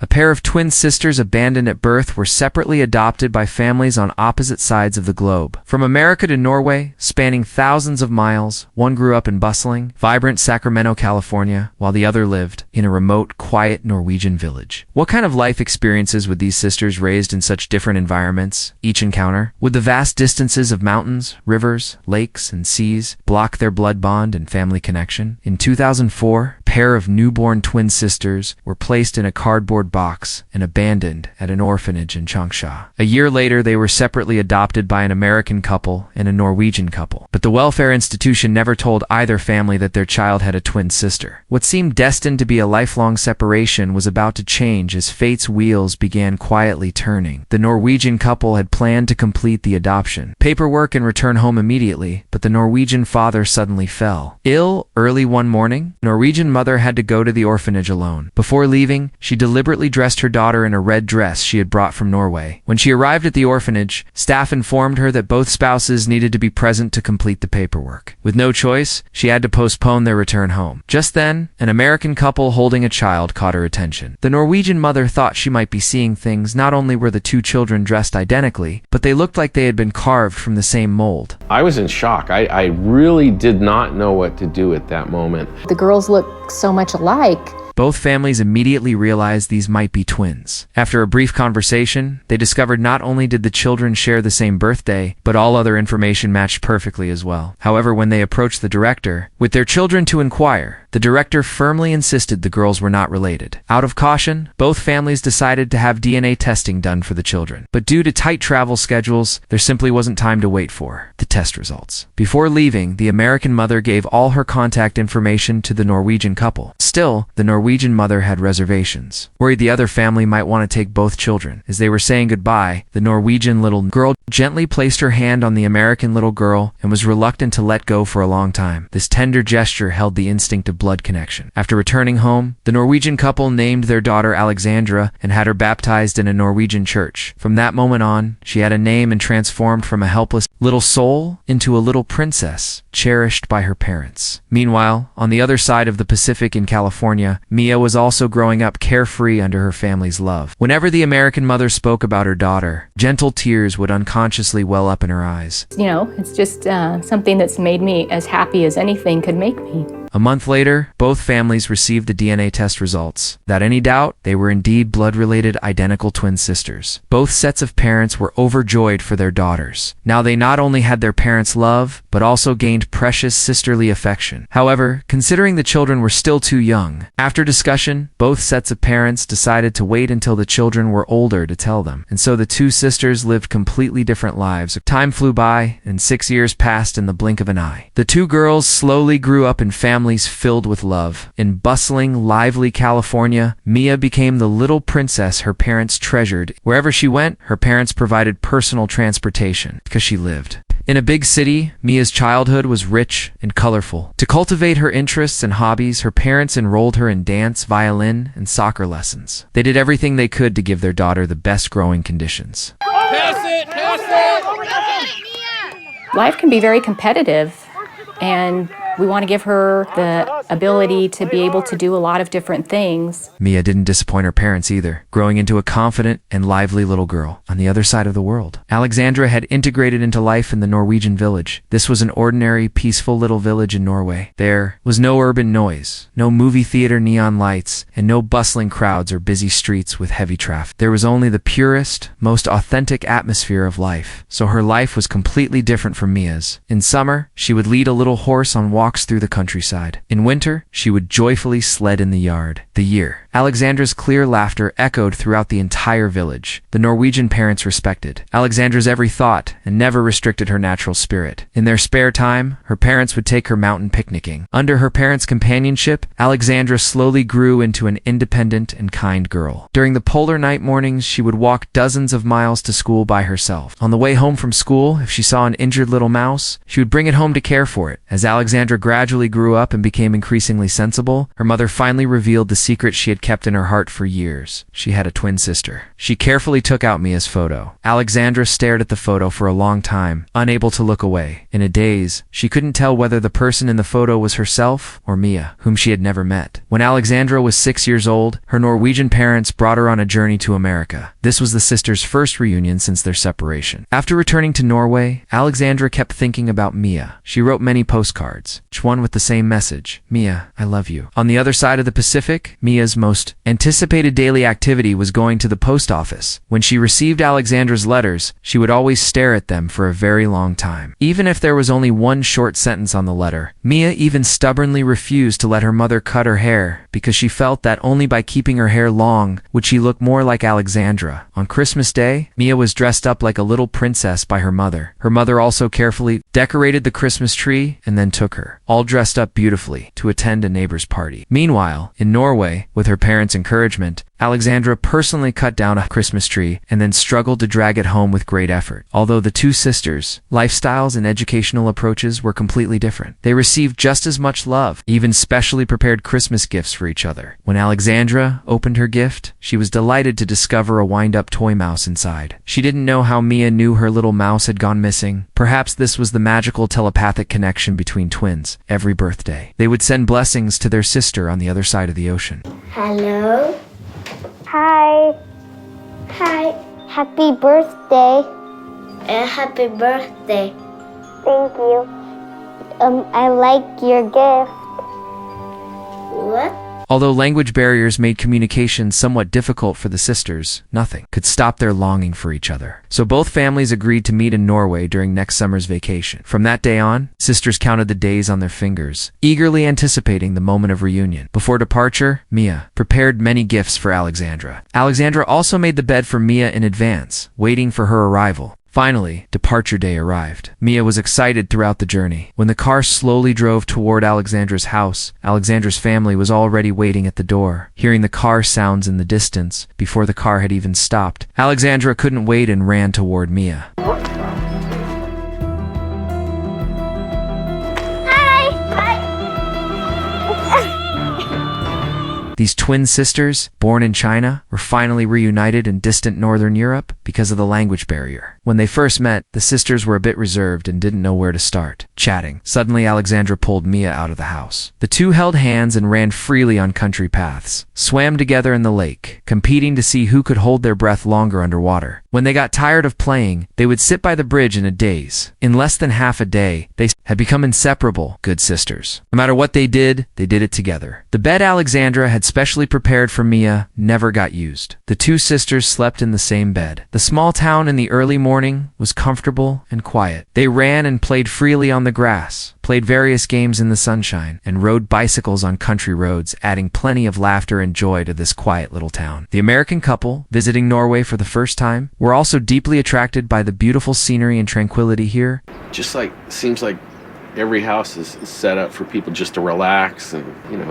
A pair of twin sisters abandoned at birth were separately adopted by families on opposite sides of the globe. From America to Norway, spanning thousands of miles, one grew up in bustling, vibrant Sacramento, California, while the other lived in a remote, quiet Norwegian village. What kind of life experiences would these sisters raised in such different environments each encounter? Would the vast distances of mountains, rivers, lakes, and seas block their blood bond and family connection? In 2004, a pair of newborn twin sisters were placed in a cardboard box and abandoned at an orphanage in Changsha. A year later, they were separately adopted by an American couple and a Norwegian couple. But the welfare institution never told either family that their child had a twin sister. What seemed destined to be a lifelong separation was about to change as fate's wheels began quietly turning. The Norwegian couple had planned to complete the adoption, paperwork, and return home immediately, but the Norwegian father suddenly fell ill early one morning. The Norwegian mother had to go to the orphanage alone. Before leaving, she deliberately dressed her daughter in a red dress she had brought from Norway. When she arrived at the orphanage, staff informed her that both spouses needed to be present to complete the paperwork. With no choice, she had to postpone their return home. Just then, an American couple holding a child caught her attention. The Norwegian mother thought she might be seeing things. Not only were the two children dressed identically, but they looked like they had been carved from the same mold. I was in shock. I really did not know what to do at that moment. The girls look so much alike. Both families immediately realized these might be twins. After a brief conversation, they discovered not only did the children share the same birthday, but all other information matched perfectly as well. However, when they approached the director with their children to inquire, the director firmly insisted the girls were not related. Out of caution, both families decided to have DNA testing done for the children. But due to tight travel schedules, there simply wasn't time to wait for the test results. Before leaving, the American mother gave all her contact information to the Norwegian couple. Still, the Norwegian mother had reservations, worried the other family might want to take both children. As they were saying goodbye, the Norwegian little girl gently placed her hand on the American little girl and was reluctant to let go for a long time. This tender gesture held the instinct of blood connection. After returning home, the Norwegian couple named their daughter Alexandra and had her baptized in a Norwegian church. From that moment on, she had a name and transformed from a helpless little soul into a little princess, cherished by her parents. Meanwhile, on the other side of the Pacific in California, Mia was also growing up carefree under her family's love. Whenever the American mother spoke about her daughter, gentle tears would unconsciously well up in her eyes. You know, it's just something that's made me as happy as anything could make me. A month later, both families received the DNA test results. Without any doubt, they were indeed blood-related identical twin sisters. Both sets of parents were overjoyed for their daughters. Now they not only had their parents' love, but also gained precious sisterly affection. However, considering the children were still too young, after discussion, both sets of parents decided to wait until the children were older to tell them. And so the two sisters lived completely different lives. Time flew by, and 6 years passed in the blink of an eye. The two girls slowly grew up in families filled with love. In bustling, lively California, Mia became the little princess her parents treasured. Wherever she went, her parents provided personal transportation because she lived in a big city. Mia's childhood was rich and colorful. To cultivate her interests and hobbies, her parents enrolled her in dance, violin, and soccer lessons. They did everything they could to give their daughter the best growing conditions. Pass it! Pass it! Life can be very competitive, and we want to give her the ability to be able to do a lot of different things. Mia didn't disappoint her parents either, growing into a confident and lively little girl on the other side of the world. Alexandra had integrated into life in the Norwegian village. This was an ordinary, peaceful little village in Norway. There was no urban noise, no movie theater neon lights, and no bustling crowds or busy streets with heavy traffic. There was only the purest, most authentic atmosphere of life. So her life was completely different from Mia's. In summer, she would lead a little horse on walks through the countryside. In winter, she would joyfully sled in the yard. Alexandra's clear laughter echoed throughout the entire village. The Norwegian parents respected Alexandra's every thought and never restricted her natural spirit. In their spare time, her parents would take her mountain picnicking. Under her parents' companionship, Alexandra slowly grew into an independent and kind girl. During the polar night mornings, she would walk dozens of miles to school by herself. On the way home from school, if she saw an injured little mouse, she would bring it home to care for it. As Alexandra gradually grew up and became increasingly sensible, her mother finally revealed the secret she had had kept in her heart for years. She had a twin sister. She carefully took out Mia's photo. Alexandra stared at the photo for a long time, unable to look away. In a daze, she couldn't tell whether the person in the photo was herself or Mia, whom she had never met. When Alexandra was 6 years old, her Norwegian parents brought her on a journey to America. This was the sisters' first reunion since their separation. After returning to Norway, Alexandra kept thinking about Mia. She wrote many postcards, each one with the same message: Mia, I love you. On the other side of the Pacific, Mia's most anticipated daily activity was going to the post office. When she received Alexandra's letters, she would always stare at them for a very long time. Even if there was only one short sentence on the letter, Mia even stubbornly refused to let her mother cut her hair because she felt that only by keeping her hair long would she look more like Alexandra. On Christmas Day, Mia was dressed up like a little princess by her mother. Her mother also carefully decorated the Christmas tree and then took her, all dressed up beautifully, to attend a neighbor's party. Meanwhile, in Norway, with her parents' encouragement, Alexandra personally cut down a Christmas tree and then struggled to drag it home with great effort. Although the two sisters' lifestyles and educational approaches were completely different, they received just as much love, even specially prepared Christmas gifts for each other. When Alexandra opened her gift, she was delighted to discover a wind-up toy mouse inside. She didn't know how Mia knew her little mouse had gone missing. Perhaps this was the magical telepathic connection between twins. Every birthday, they would send blessings to their sister on the other side of the ocean. Hello. Hi. Hi. Happy birthday. Happy birthday. Thank you. I like your gift. What? Although language barriers made communication somewhat difficult for the sisters, nothing could stop their longing for each other. So both families agreed to meet in Norway during next summer's vacation. From that day on, sisters counted the days on their fingers, eagerly anticipating the moment of reunion. Before departure, Mia prepared many gifts for Alexandra. Alexandra also made the bed for Mia in advance, waiting for her arrival. Finally, departure day arrived. Mia was excited throughout the journey. When the car slowly drove toward Alexandra's house, Alexandra's family was already waiting at the door. Hearing the car sounds in the distance, before the car had even stopped, Alexandra couldn't wait and ran toward Mia. These twin sisters, born in China, were finally reunited in distant northern Europe because of the language barrier. When they first met, the sisters were a bit reserved and didn't know where to start chatting. Suddenly, Alexandra pulled Mia out of the house. The two held hands and ran freely on country paths, swam together in the lake, competing to see who could hold their breath longer underwater. When they got tired of playing, they would sit by the bridge in a daze. In less than half a day, they had become inseparable, good sisters. No matter what they did it together. The bed Alexandra had specially prepared for Mia never got used. The two sisters slept in the same bed. The small town in the early morning was comfortable and quiet. They ran and played freely on the grass, played various games in the sunshine, and rode bicycles on country roads, adding plenty of laughter and joy to this quiet little town. The American couple, visiting Norway for the first time, were also deeply attracted by the beautiful scenery and tranquility here. Just like, seems like every house is set up for people just to relax and,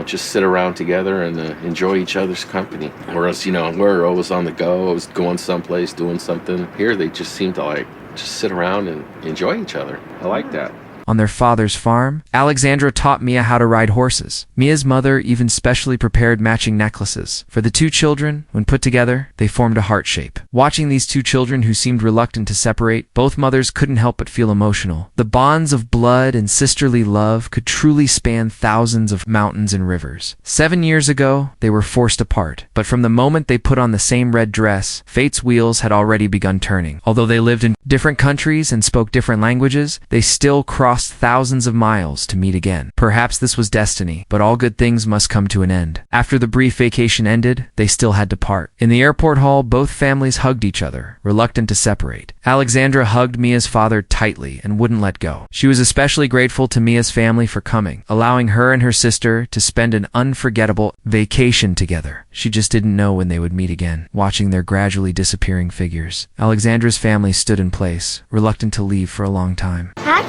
just sit around together and enjoy each other's company. Whereas, we're always on the go, always going someplace, doing something. Here, they just seem to just sit around and enjoy each other. I like that. On their father's farm, Alexandra taught Mia how to ride horses. Mia's mother even specially prepared matching necklaces. For the two children, when put together, they formed a heart shape. Watching these two children who seemed reluctant to separate, both mothers couldn't help but feel emotional. The bonds of blood and sisterly love could truly span thousands of mountains and rivers. 7 years ago, they were forced apart. But from the moment they put on the same red dress, fate's wheels had already begun turning. Although they lived in different countries and spoke different languages, they still crossed thousands of miles to meet again. Perhaps this was destiny, but all good things must come to an end. After the brief vacation ended, they still had to part. In the airport hall, both families hugged each other, reluctant to separate. Alexandra hugged Mia's father tightly and wouldn't let go. She was especially grateful to Mia's family for coming, allowing her and her sister to spend an unforgettable vacation together. She just didn't know when they would meet again. Watching their gradually disappearing figures, Alexandra's family stood in place, reluctant to leave for a long time. I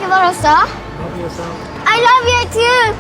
love you too.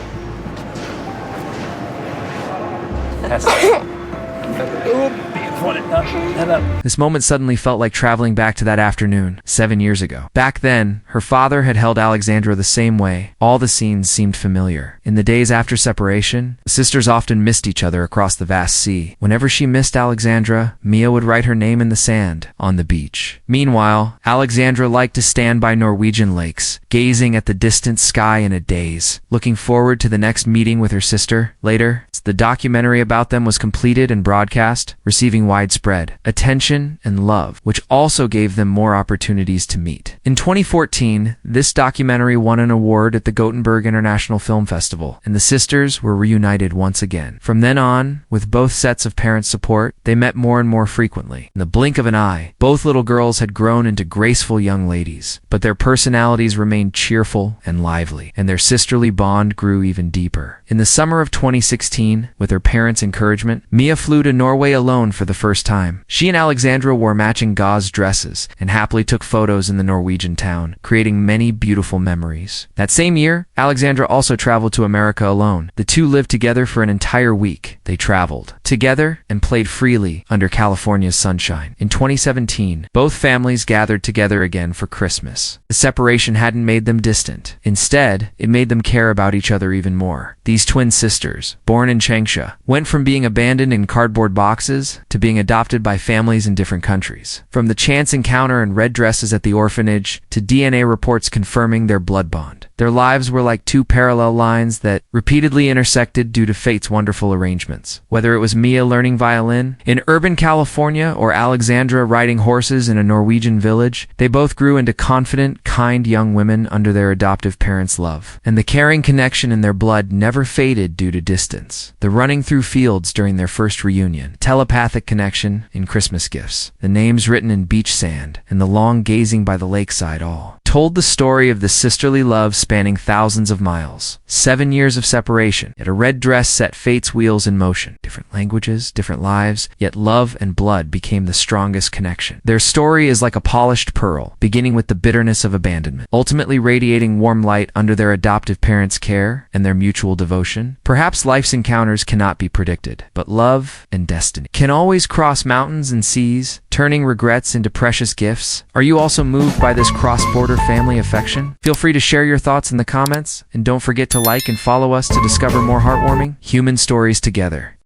This moment suddenly felt like traveling back to that afternoon, 7 years ago. Back then, her father had held Alexandra the same way. All the scenes seemed familiar. In the days after separation, the sisters often missed each other across the vast sea. Whenever she missed Alexandra, Mia would write her name in the sand on the beach. Meanwhile, Alexandra liked to stand by Norwegian lakes, gazing at the distant sky in a daze, looking forward to the next meeting with her sister. Later, the documentary about them was completed and broadcast, receiving widespread attention and love, which also gave them more opportunities to meet. In 2014, this documentary won an award at the Gothenburg International Film Festival, and the sisters were reunited once again. From then on, with both sets of parents' support, they met more and more frequently. In the blink of an eye, both little girls had grown into graceful young ladies, but their personalities remained cheerful and lively, and their sisterly bond grew even deeper. In the summer of 2016, with her parents' encouragement, Mia flew to Norway alone for the first time. She and Alexandra wore matching gauze dresses and happily took photos in the Norwegian town, creating many beautiful memories. That same year, Alexandra also traveled to America alone. The two lived together for an entire week. They traveled together and played freely under California's sunshine. In 2017, both families gathered together again for Christmas. The separation hadn't made them distant. Instead, it made them care about each other even more. These twin sisters, born in Changsha, went from being abandoned in cardboard boxes to being adopted by families in different countries. From the chance encounter in red dresses at the orphanage to DNA reports confirming their blood bond, their lives were like two parallel lines that repeatedly intersected due to fate's wonderful arrangements. Whether it was Mia learning violin in urban California or Alexandra riding horses in a Norwegian village, they both grew into confident, kind young women under their adoptive parents' love. And the caring connection in their blood never faded due to distance. The running through fields during their first reunion, telepathic connection in Christmas gifts, the names written in beach sand, and the long gazing by the lakeside all told the story of the sisterly love spanning thousands of miles. 7 years of separation, yet a red dress set fate's wheels in motion. Different languages, different lives, yet love and blood became the strongest connection. Their story is like a polished pearl, beginning with the bitterness of abandonment, ultimately radiating warm light under their adoptive parents' care and their mutual devotion. Perhaps life's encounters cannot be predicted, but love and destiny can always cross mountains and seas, turning regrets into precious gifts. Are you also moved by this cross-border family affection? Feel free to share your thoughts in the comments, and don't forget to like and follow us to discover more heartwarming human stories together.